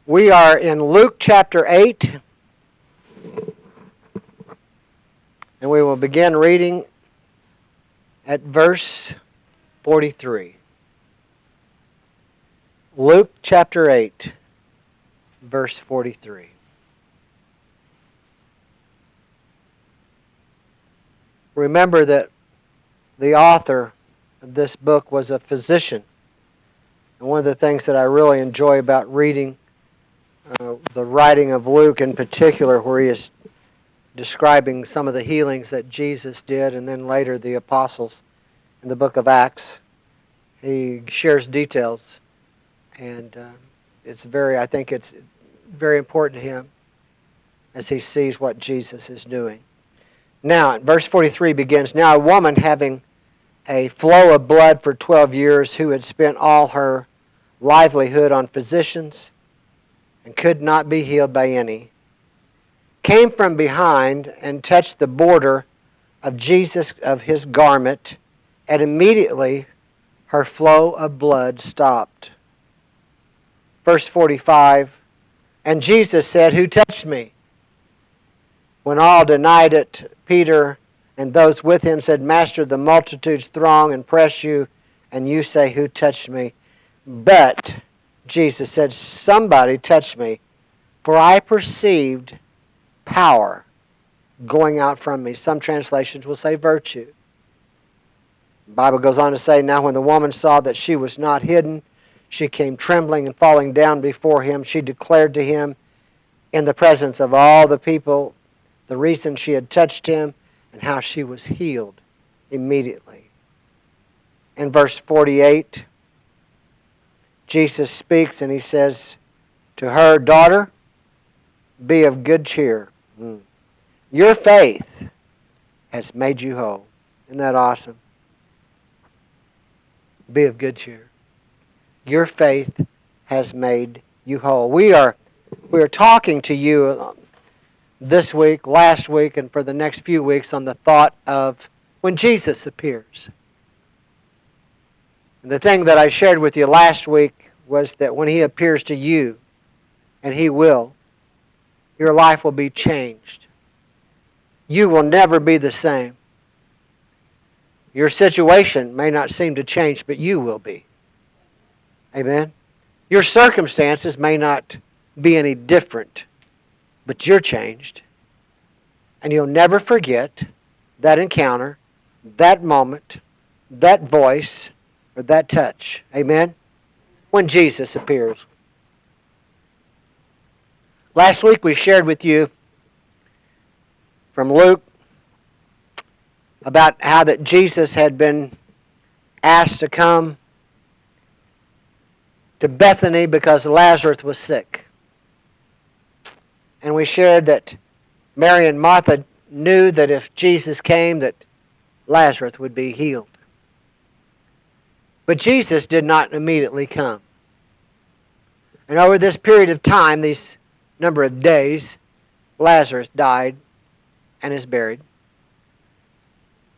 We are in Luke chapter 8, and we will begin reading at verse 43. Luke chapter 8, verse 43. Remember that the author of this book was a physician. And one of the things that I really enjoy about reading the writing of Luke in particular, where he is describing some of the healings that Jesus did, and then later the apostles in the book of Acts, he shares details, and I think it's very important to him as he sees what Jesus is doing. Now, verse 43 begins, "Now a woman having a flow of blood for 12 years, who had spent all her livelihood on physicians and could not be healed by any, came from behind and touched the border of his garment, and immediately her flow of blood stopped." Verse 45, "And Jesus said, 'Who touched me?' When all denied it, Peter and those with him said, 'Master, the multitudes throng and press you, and you say, Who touched me?' But Jesus said, 'Somebody touched me, for I perceived power going out from me.'" Some translations will say virtue. The Bible goes on to say, "Now when the woman saw that she was not hidden, she came trembling and falling down before him. She declared to him in the presence of all the people the reason she had touched him and how she was healed immediately." In verse 48, Jesus speaks and he says to her, "Daughter, be of good cheer. Your faith has made you whole." Isn't that awesome? Be of good cheer. Your faith has made you whole. We are talking to you this week, last week, and for the next few weeks on the thought of when Jesus appears. And the thing that I shared with you last week was that when he appears to you, and he will, your life will be changed. You will never be the same. Your situation may not seem to change, but you will be. Amen? Your circumstances may not be any different, but you're changed. And you'll never forget that encounter, that moment, that voice, or that touch. Amen? When Jesus appears. Last week we shared with you from Luke about how that Jesus had been asked to come to Bethany because Lazarus was sick. And we shared that Mary and Martha knew that if Jesus came, that Lazarus would be healed. But Jesus did not immediately come. And over this period of time, these number of days, Lazarus died and is buried.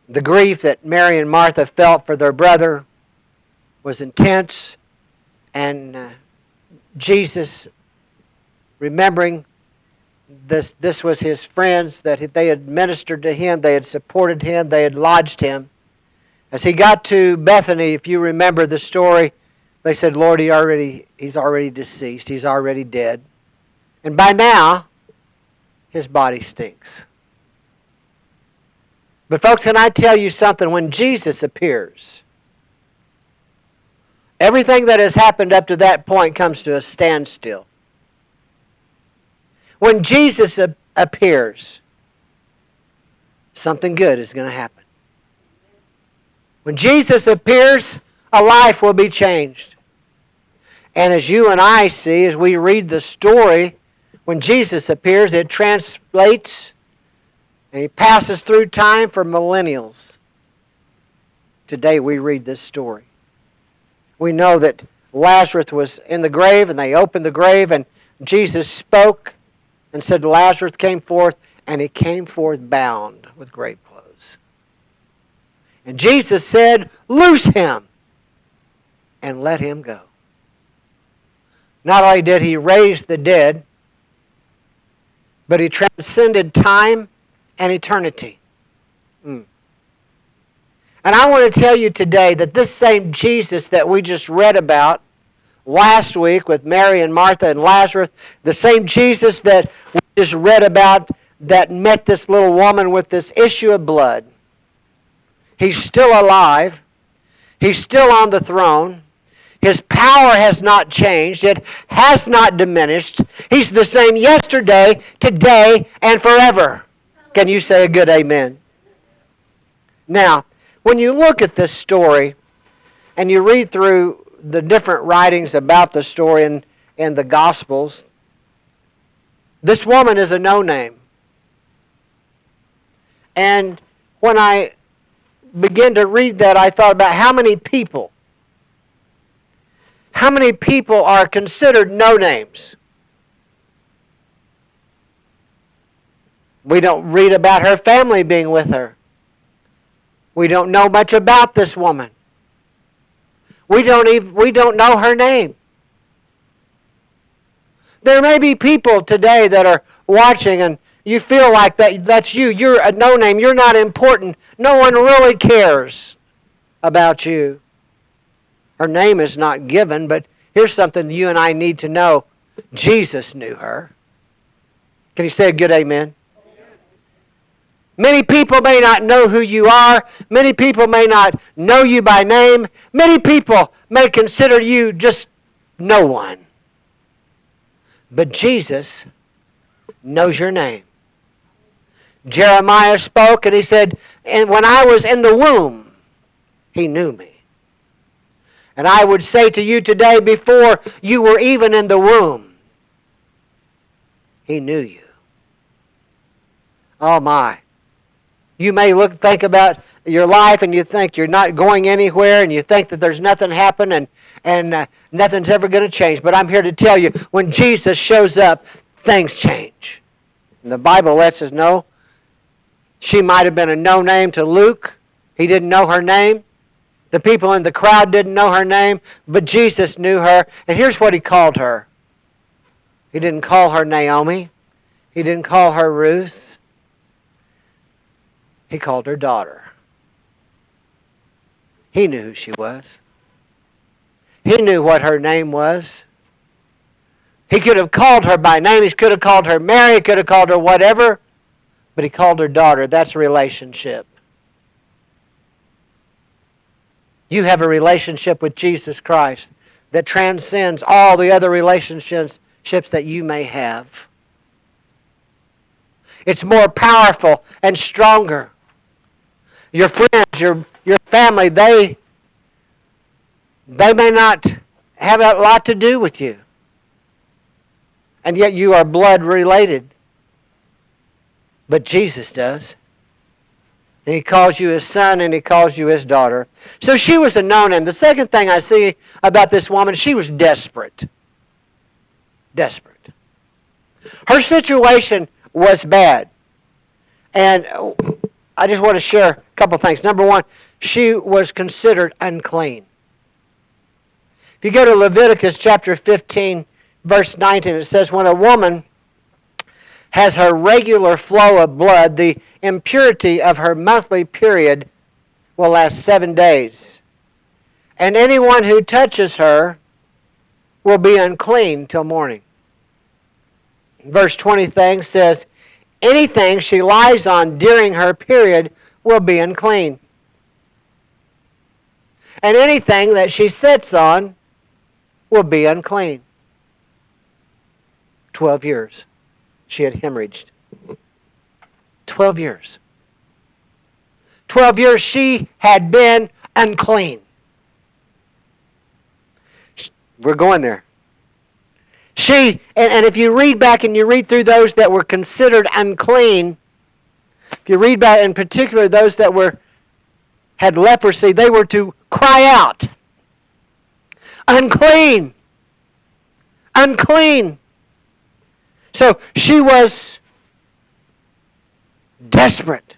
The grief that Mary and Martha felt for their brother was intense, and Jesus, remembering this was his friends, that they had ministered to him, they had supported him, they had lodged him. As he got to Bethany, if you remember the story, they said, "Lord, he's already deceased, he's already dead. And by now, his body stinks." But folks, can I tell you something? When Jesus appears, everything that has happened up to that point comes to a standstill. When Jesus appears, something good is going to happen. When Jesus appears, a life will be changed. And as you and I see, as we read the story, when Jesus appears, it translates and he passes through time for millennials. Today we read this story. We know that Lazarus was in the grave, and they opened the grave, and Jesus spoke and said, "Lazarus came forth," and he came forth bound with grave clothes. And Jesus said, "Loose him and let him go." Not only did he raise the dead, but he transcended time and eternity. And I want to tell you today that this same Jesus that we just read about last week with Mary and Martha and Lazarus, the same Jesus that we just read about that met this little woman with this issue of blood, he's still alive. He's still on the throne. His power has not changed. It has not diminished. He's the same yesterday, today, and forever. Can you say a good amen? Now, when you look at this story and you read through the different writings about the story in the Gospels, this woman is a no-name. And when I began to read that, I thought about how many people are considered no-names. We don't read about her family being with her. We don't know much about this woman. We don't know her name. There may be people today that are watching and you feel like that's you. You're a no-name. You're not important. No one really cares about you. Her name is not given, but here's something you and I need to know. Jesus knew her. Can you say a good amen? Many people may not know who you are. Many people may not know you by name. Many people may consider you just no one. But Jesus knows your name. Jeremiah spoke and he said, and when I was in the womb, he knew me. And I would say to you today, before you were even in the womb, he knew you. Oh my. You may think about your life and you think you're not going anywhere and you think that there's nothing happening and nothing's ever going to change. But I'm here to tell you, when Jesus shows up, things change. And the Bible lets us know she might have been a no-name to Luke. He didn't know her name. The people in the crowd didn't know her name, but Jesus knew her. And here's what he called her. He didn't call her Naomi. He didn't call her Ruth. He called her daughter. He knew who she was. He knew what her name was. He could have called her by name. He could have called her Mary. He could have called her whatever. But he called her daughter. That's a relationship. You have a relationship with Jesus Christ that transcends all the other relationships that you may have. It's more powerful and stronger. Your friends, your family, they may not have a lot to do with you. And yet you are blood related. But Jesus does. And he calls you his son and he calls you his daughter. So she was a no-name. The second thing I see about this woman, she was desperate. Desperate. Her situation was bad. And I just want to share a couple things. Number one, she was considered unclean. If you go to Leviticus chapter 15, verse 19, it says, when a woman has her regular flow of blood, the impurity of her monthly period will last 7 days. And anyone who touches her will be unclean till morning. Verse 20 says, anything she lies on during her period will be unclean. And anything that she sits on will be unclean. 12 years. She had hemorrhaged. 12 years. 12 years she had been unclean. We're going there. And if you read back and you read through those that were considered unclean, if you read back in particular those that had leprosy, they were to cry out, unclean, unclean. So she was desperate.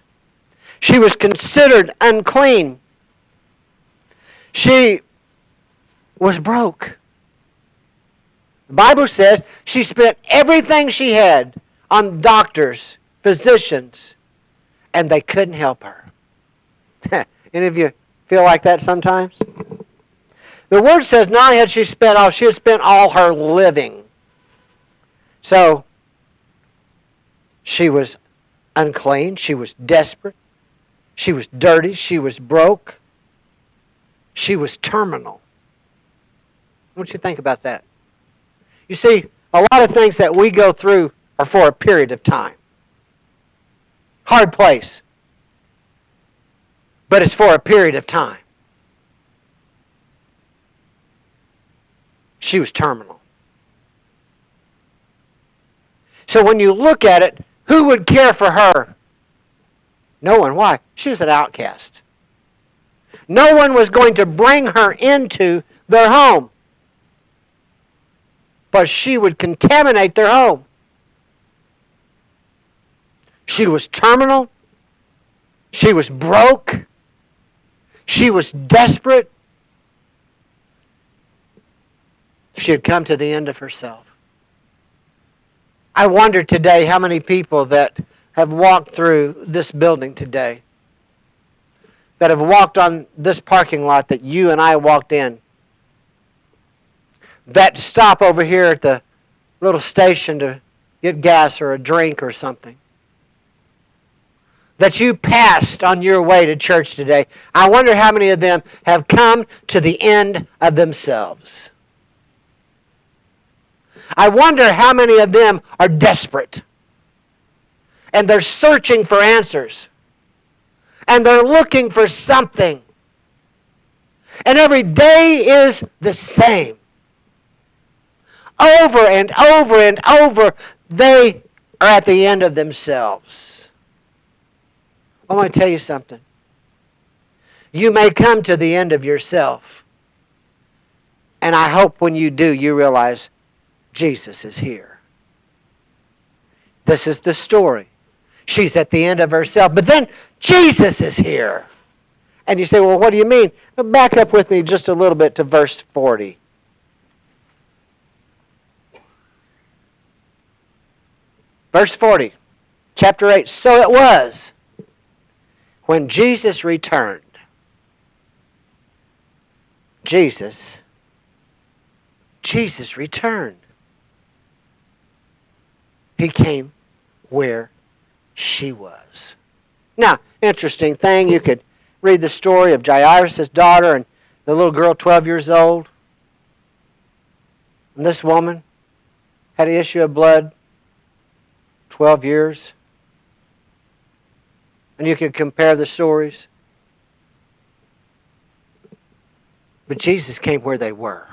She was considered unclean. She was broke. The Bible says she spent everything she had on doctors, physicians, and they couldn't help her. Any of you feel like that sometimes? The Word says not only had she had spent all her living. So, she was unclean, she was desperate, she was dirty, she was broke, she was terminal. What do you think about that? You see, a lot of things that we go through are for a period of time. Hard place. But it's for a period of time. She was terminal. So when you look at it, who would care for her? No one. Why? She was an outcast. No one was going to bring her into their home. But she would contaminate their home. She was terminal. She was broke. She was desperate. She had come to the end of herself. I wonder today how many people that have walked through this building today, that have walked on this parking lot that you and I walked in, that stop over here at the little station to get gas or a drink or something, that you passed on your way to church today. I wonder how many of them have come to the end of themselves. I wonder how many of them are desperate. And they're searching for answers. And they're looking for something. And every day is the same. Over and over and over, they are at the end of themselves. I want to tell you something. You may come to the end of yourself. And I hope when you do, you realize Jesus is here. This is the story. She's at the end of herself, but then Jesus is here. And you say, well, what do you mean? Back up with me just a little bit to verse 40. Verse 40, chapter 8. So it was when Jesus returned. Jesus returned. He came where she was. Now, interesting thing, you could read the story of Jairus' daughter and the little girl, 12 years old. And this woman had an issue of blood, 12 years. And you could compare the stories. But Jesus came where they were.